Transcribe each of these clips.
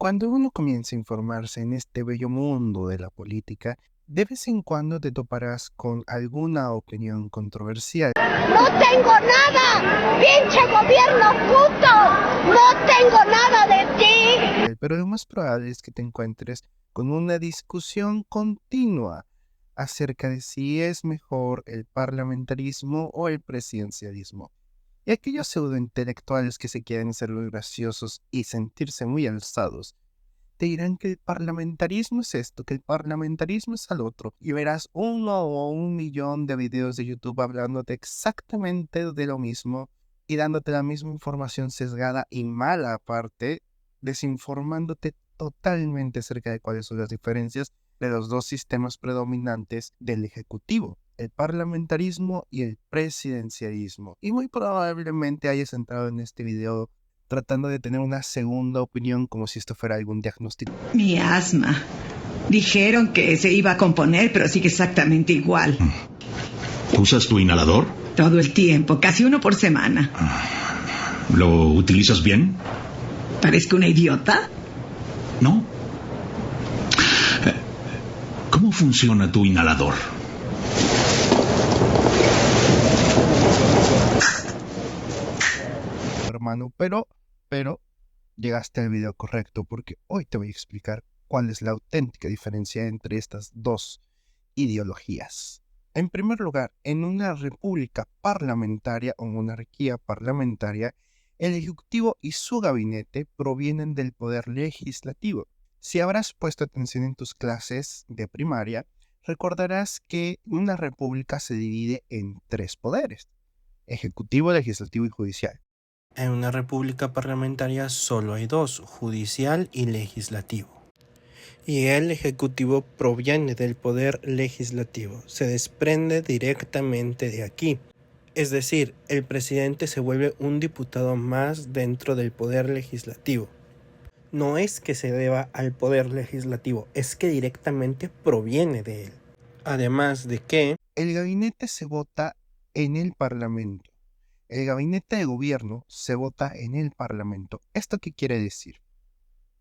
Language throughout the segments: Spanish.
Cuando uno comienza a informarse en este bello mundo de la política, de vez en cuando te toparás con alguna opinión controversial. ¡No tengo nada! ¡Pinche gobierno puto! ¡No tengo nada de ti! Pero lo más probable es que te encuentres con una discusión continua acerca de si es mejor el parlamentarismo o el presidencialismo. Y aquellos pseudointelectuales que se quieren ser los graciosos y sentirse muy alzados, te dirán que el parlamentarismo es esto, que el parlamentarismo es al otro, y verás uno o un millón de videos de YouTube hablándote exactamente de lo mismo y dándote la misma información sesgada y mala aparte, desinformándote totalmente acerca de cuáles son las diferencias de los dos sistemas predominantes del Ejecutivo, el parlamentarismo y el presidencialismo. Y muy probablemente hayas entrado en este video tratando de tener una segunda opinión como si esto fuera algún diagnóstico. Mi asma. Dijeron que se iba a componer, pero sigue exactamente igual. ¿Usas tu inhalador? Todo el tiempo, casi uno por semana. ¿Lo utilizas bien? ¿Parezco una idiota? ¿No? ¿Cómo funciona tu inhalador? Hermano, pero llegaste al video correcto porque hoy te voy a explicar cuál es la auténtica diferencia entre estas dos ideologías. En primer lugar, en una república parlamentaria o monarquía parlamentaria, el Ejecutivo y su gabinete provienen del poder legislativo. Si habrás puesto atención en tus clases de primaria, recordarás que una república se divide en tres poderes: ejecutivo, legislativo y judicial. En una república parlamentaria solo hay dos, judicial y legislativo. Y el ejecutivo proviene del poder legislativo, se desprende directamente de aquí. Es decir, el presidente se vuelve un diputado más dentro del poder legislativo. No es que se deba al poder legislativo, es que directamente proviene de él. Además de que el gabinete se vota en el parlamento. El gabinete de gobierno se vota en el parlamento. ¿Esto qué quiere decir?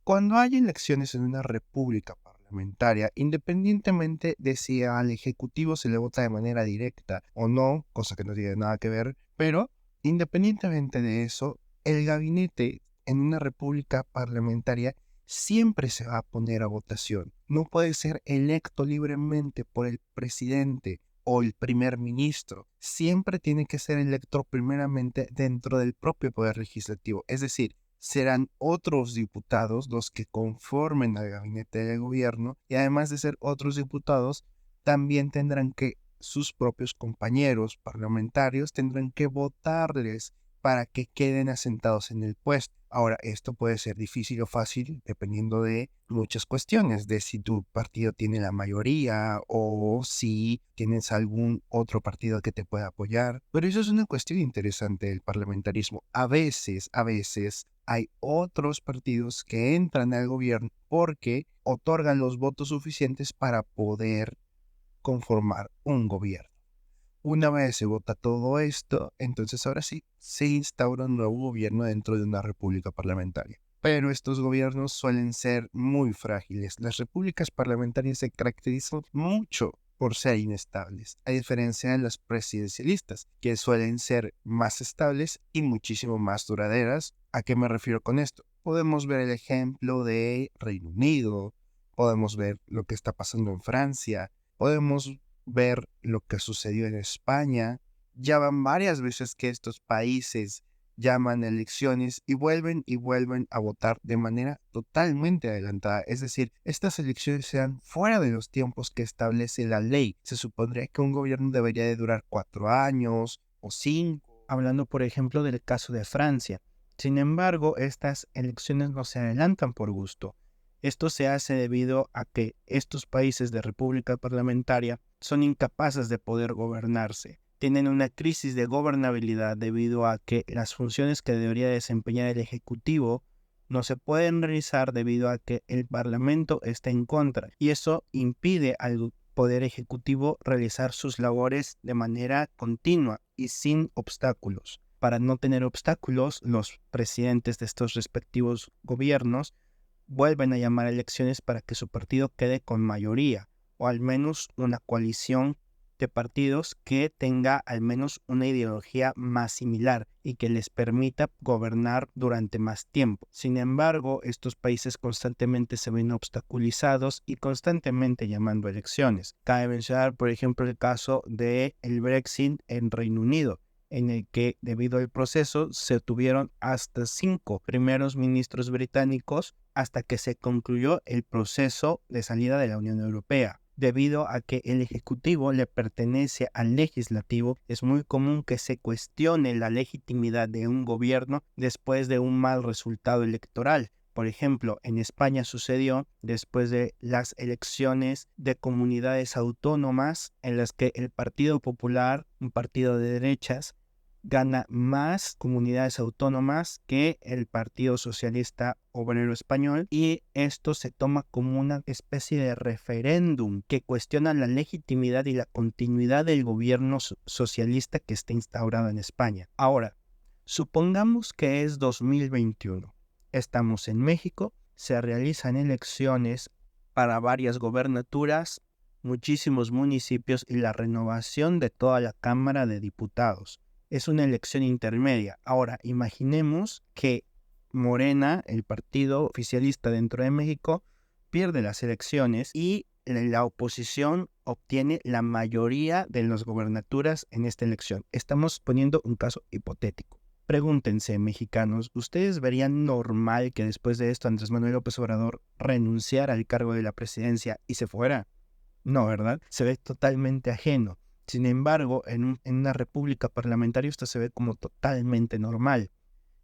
Cuando hay elecciones en una república parlamentaria, independientemente de si al ejecutivo se le vota de manera directa o no, cosa que no tiene nada que ver, pero independientemente de eso, el gabinete en una república parlamentaria siempre se va a poner a votación. No puede ser electo libremente por el presidente o el primer ministro. Siempre tiene que ser electo primeramente dentro del propio poder legislativo. Es decir, serán otros diputados los que conformen al gabinete de gobierno, y además de ser otros diputados, también tendrán que sus propios compañeros parlamentarios tendrán que votarles para que queden asentados en el puesto. Ahora, esto puede ser difícil o fácil dependiendo de muchas cuestiones, de si tu partido tiene la mayoría o si tienes algún otro partido que te pueda apoyar. Pero eso es una cuestión interesante del parlamentarismo. A veces hay otros partidos que entran al gobierno porque otorgan los votos suficientes para poder conformar un gobierno. Una vez se vota todo esto, entonces ahora sí se instaura un nuevo gobierno dentro de una república parlamentaria. Pero estos gobiernos suelen ser muy frágiles. Las repúblicas parlamentarias se caracterizan mucho por ser inestables, a diferencia de las presidencialistas, que suelen ser más estables y muchísimo más duraderas. ¿A qué me refiero con esto? Podemos ver el ejemplo de Reino Unido, podemos ver lo que está pasando en Francia, podemos ver lo que sucedió en España. Ya van varias veces que estos países llaman elecciones y vuelven a votar de manera totalmente adelantada. Es decir, estas elecciones se dan fuera de los tiempos que establece la ley. Se supondría que un gobierno debería de durar 4 años o 5, hablando por ejemplo del caso de Francia. Sin embargo, estas elecciones no se adelantan por gusto. Esto se hace debido a que estos países de república parlamentaria son incapaces de poder gobernarse. Tienen una crisis de gobernabilidad debido a que las funciones que debería desempeñar el Ejecutivo no se pueden realizar debido a que el Parlamento está en contra. Y eso impide al Poder Ejecutivo realizar sus labores de manera continua y sin obstáculos. Para no tener obstáculos, los presidentes de estos respectivos gobiernos vuelven a llamar a elecciones para que su partido quede con mayoría, o al menos una coalición de partidos que tenga al menos una ideología más similar y que les permita gobernar durante más tiempo. Sin embargo, estos países constantemente se ven obstaculizados y constantemente llamando a elecciones. Cabe mencionar, por ejemplo, el caso del Brexit en Reino Unido, en el que debido al proceso se tuvieron hasta 5 primeros ministros británicos hasta que se concluyó el proceso de salida de la Unión Europea. Debido a que el Ejecutivo le pertenece al Legislativo, es muy común que se cuestione la legitimidad de un gobierno después de un mal resultado electoral. Por ejemplo, en España sucedió después de las elecciones de comunidades autónomas en las que el Partido Popular, un partido de derechas, gana más comunidades autónomas que el Partido Socialista Obrero Español, y esto se toma como una especie de referéndum que cuestiona la legitimidad y la continuidad del gobierno socialista que está instaurado en España. Ahora, supongamos que es 2021. Estamos en México, se realizan elecciones para varias gobernaturas, muchísimos municipios y la renovación de toda la Cámara de Diputados. Es una elección intermedia. Ahora, imaginemos que Morena, el partido oficialista dentro de México, pierde las elecciones y la oposición obtiene la mayoría de las gobernaturas en esta elección. Estamos poniendo un caso hipotético. Pregúntense, mexicanos, ¿ustedes verían normal que después de esto Andrés Manuel López Obrador renunciara al cargo de la presidencia y se fuera? No, ¿verdad? Se ve totalmente ajeno. Sin embargo, en una república parlamentaria esto se ve como totalmente normal.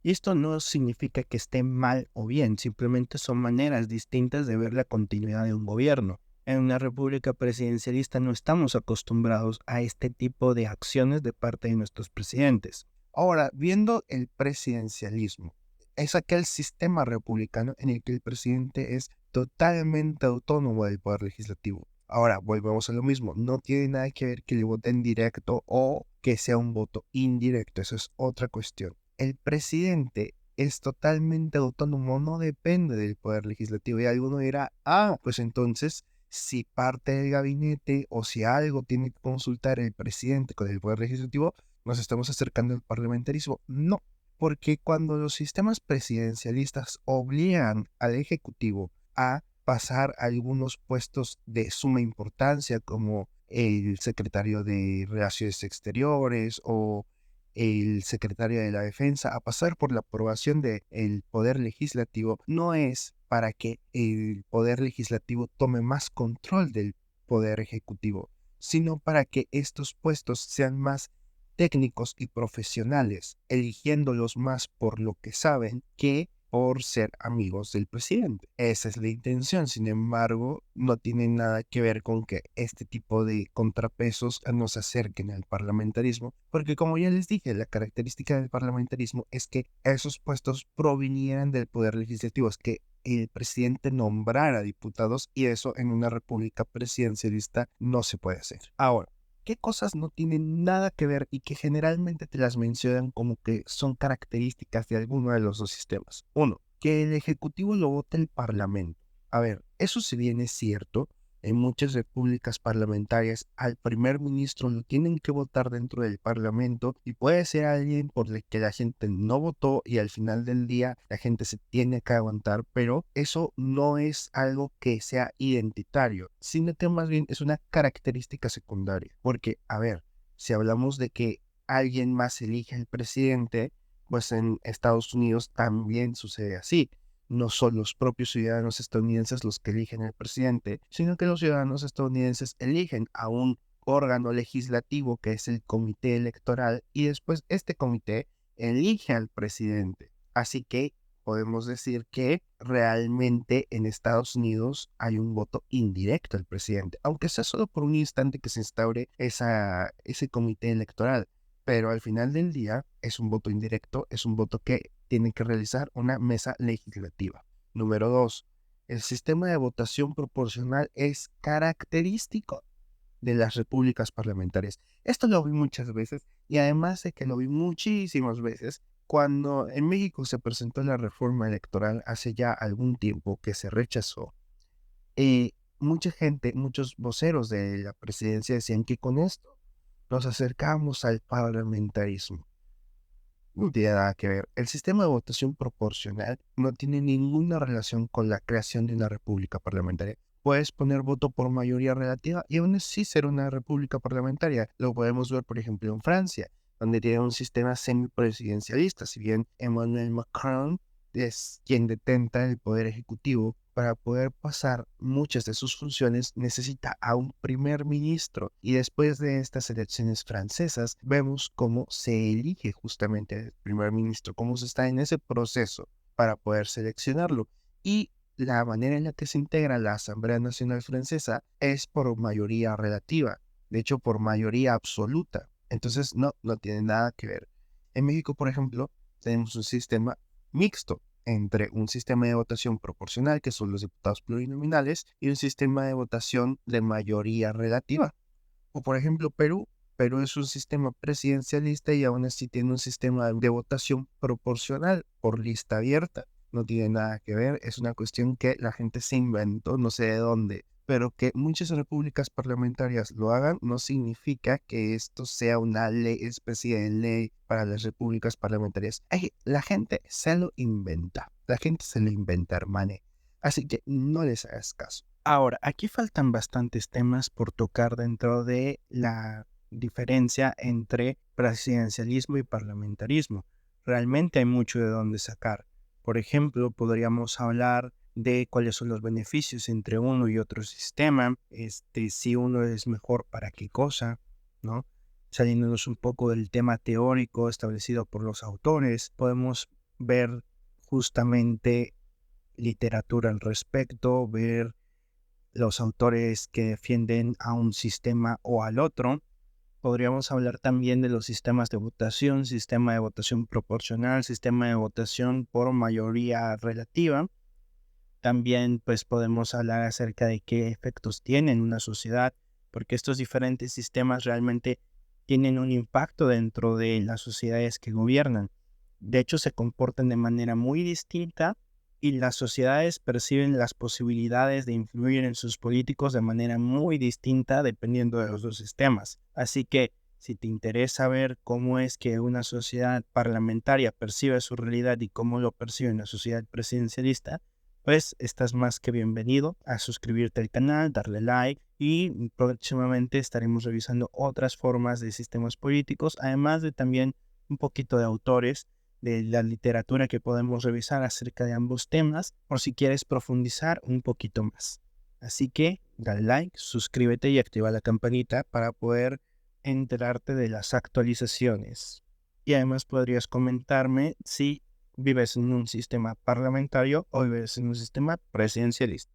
Y esto no significa que esté mal o bien, simplemente son maneras distintas de ver la continuidad de un gobierno. En una república presidencialista no estamos acostumbrados a este tipo de acciones de parte de nuestros presidentes. Ahora, viendo el presidencialismo, es aquel sistema republicano en el que el presidente es totalmente autónomo del poder legislativo. Ahora, volvemos a lo mismo, no tiene nada que ver que le voten directo o que sea un voto indirecto, eso es otra cuestión. El presidente es totalmente autónomo, no depende del poder legislativo, y alguno dirá, pues entonces, si parte del gabinete o si algo tiene que consultar el presidente con el poder legislativo, nos estamos acercando al parlamentarismo. No, porque cuando los sistemas presidencialistas obligan al ejecutivo a pasar a algunos puestos de suma importancia como el secretario de Relaciones Exteriores o el secretario de la Defensa, a pasar por la aprobación del Poder Legislativo, no es para que el Poder Legislativo tome más control del Poder Ejecutivo, sino para que estos puestos sean más técnicos y profesionales, eligiéndolos más por lo que saben que por ser amigos del presidente. Esa es la intención. Sin embargo, no tiene nada que ver con que este tipo de contrapesos nos acerquen al parlamentarismo, porque como ya les dije, la característica del parlamentarismo es que esos puestos provinieran del poder legislativo, es que el presidente nombrara diputados, y eso en una república presidencialista no se puede hacer. Ahora, ¿qué cosas no tienen nada que ver y que generalmente te las mencionan como que son características de alguno de los dos sistemas? Uno, que el Ejecutivo lo vote el Parlamento. A ver, eso si bien es cierto, en muchas repúblicas parlamentarias al primer ministro lo tienen que votar dentro del Parlamento, y puede ser alguien por el que la gente no votó y al final del día la gente se tiene que aguantar, pero eso no es algo que sea identitario, sino que más bien es una característica secundaria. Porque, a ver, si hablamos de que alguien más elige al presidente, pues en Estados Unidos también sucede así. No son los propios ciudadanos estadounidenses los que eligen al presidente, sino que los ciudadanos estadounidenses eligen a un órgano legislativo que es el comité electoral, y después este comité elige al presidente. Así que podemos decir que realmente en Estados Unidos hay un voto indirecto al presidente, aunque sea solo por un instante que se instaure ese comité electoral. Pero al final del día es un voto indirecto, es un voto que tiene que realizar una mesa legislativa. Número 2. El sistema de votación proporcional es característico de las repúblicas parlamentarias. Esto lo vi muchas veces, y además de que lo vi muchísimas veces, Cuando en México se presentó la reforma electoral hace ya algún tiempo que se rechazó, eh, mucha gente, muchos voceros de la presidencia decían que con esto nos acercamos al parlamentarismo. No tiene nada que ver. El sistema de votación proporcional no tiene ninguna relación con la creación de una república parlamentaria. Puedes poner voto por mayoría relativa y aún así ser una república parlamentaria. Lo podemos ver, por ejemplo, en Francia, donde tiene un sistema semipresidencialista. Si bien Emmanuel Macron es quien detenta el poder ejecutivo, para poder pasar muchas de sus funciones necesita a un primer ministro. Y después de estas elecciones francesas, vemos cómo se elige justamente el primer ministro, cómo se está en ese proceso para poder seleccionarlo. Y la manera en la que se integra la Asamblea Nacional Francesa es por mayoría relativa, de hecho por mayoría absoluta. Entonces no tiene nada que ver. En México, por ejemplo, tenemos un sistema mixto entre un sistema de votación proporcional, que son los diputados plurinominales, y un sistema de votación de mayoría relativa. O por ejemplo, Perú es un sistema presidencialista y aún así tiene un sistema de votación proporcional por lista abierta. No tiene nada que ver, es una cuestión que la gente se inventó, no sé de dónde. Pero que muchas repúblicas parlamentarias lo hagan no significa que esto sea una ley, especie de ley para las repúblicas parlamentarias. La gente se lo inventa. La gente se lo inventa, hermane. Así que no les hagas caso. Ahora, aquí faltan bastantes temas por tocar dentro de la diferencia entre presidencialismo y parlamentarismo. Realmente hay mucho de dónde sacar. Por ejemplo, podríamos hablar de cuáles son los beneficios entre uno y otro sistema, si uno es mejor para qué cosa, ¿no? Saliéndonos un poco del tema teórico establecido por los autores, podemos ver justamente literatura al respecto, ver los autores que defienden a un sistema o al otro. Podríamos hablar también de los sistemas de votación, sistema de votación proporcional, sistema de votación por mayoría relativa. También pues podemos hablar acerca de qué efectos tiene en una sociedad, porque estos diferentes sistemas realmente tienen un impacto dentro de las sociedades que gobiernan. De hecho, se comportan de manera muy distinta y las sociedades perciben las posibilidades de influir en sus políticos de manera muy distinta dependiendo de los dos sistemas. Así que si te interesa ver cómo es que una sociedad parlamentaria percibe su realidad y cómo lo percibe una sociedad presidencialista, pues estás más que bienvenido a suscribirte al canal, darle like y próximamente estaremos revisando otras formas de sistemas políticos, además de también un poquito de autores de la literatura que podemos revisar acerca de ambos temas, por si quieres profundizar un poquito más. Así que dale like, suscríbete y activa la campanita para poder enterarte de las actualizaciones. Y además podrías comentarme si vives en un sistema parlamentario o vives en un sistema presidencialista.